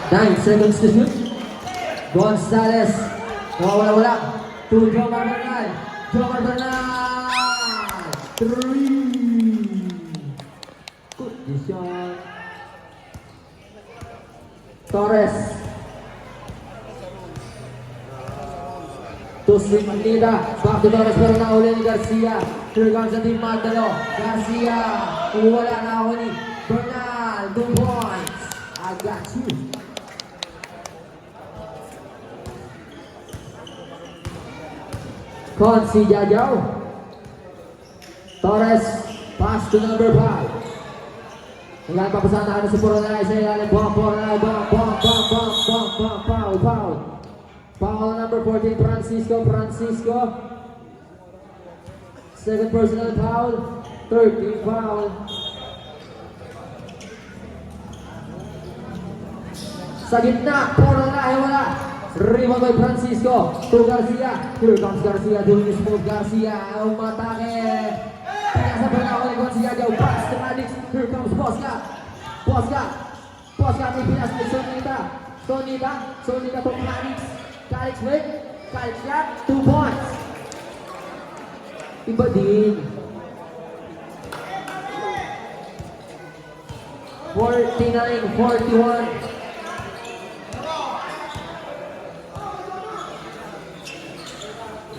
9 seconds to shoot. Gonzales. Wala. To Jomar Bernal. Jomar Bernal. 3. Good shot. Torres. To swing Manila. Back to Torres pero nauli ni Garcia. Here comes the team Magdalo. Garcia. Wala na ako ni Bernal. 2 points. I got you. Consi Jajaw. Torres. Pass to number 5. Hanggang papasantahan na si Poronay sa ilalim. Poronay. Foul. Foul number 14, Francisco. Second personal foul. 13 foul. Sa gitna, Poronay wala. Rebound by Francisco. To Garcia. Here comes Garcia doing his move. Garcia umatake. Pinasa Bernal ni Garcia. Pass to Alex. Here comes Posca. May pinas ni Sonita to Alex. Alex with. Alex shot. 2 points. Iba din. 49-41.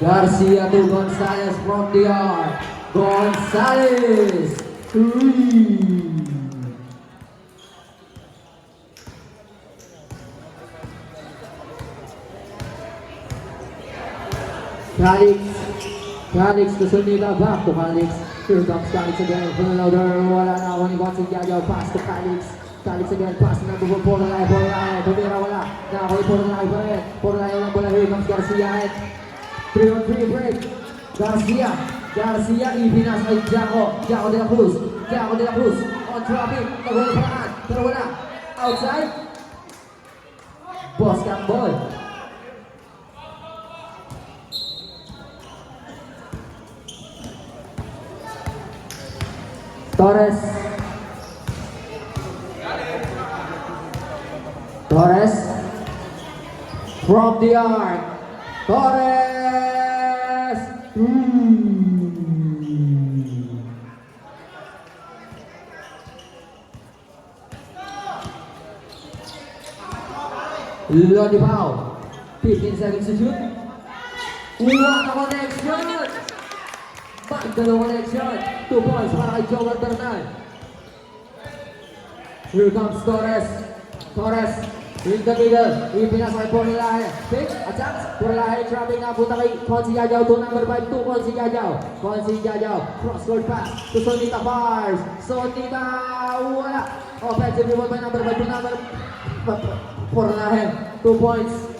Garcia to Gonzales from the arc. Gonzales. 3. Calix to Sonita, back to Calix. Here comes Calix again. Another wala na ako ni Gonzales Jajaw. Pass to Calix. Calix again, pass to number 4. Poronay. Tumira wala. Na ako ni Poronay pa rin. Poronay lang pala. Here comes Garcia. 3-on-3 break. Garcia ibinas kay Jaco de la Cruz. On traffic. Nagawin paraan. Pero wala. Outside. Boss Cam ball. Torres from the arc. Torres. Lodi foul. 15 seconds to shoot. Wala na connection. Magdalo connection. 2 points para kay Jomar Bernal. Here comes Torres. In the middle. Ipinas kay Poronay. Pick. Attacks. Poronay trapping na punta kay Consi Jajaw to number 5. 2 Consi Jajaw. Cross court pass to Sonita Bars. Sonita. Wala. Offensive rebound by number 5 to number Poronay. 2 points.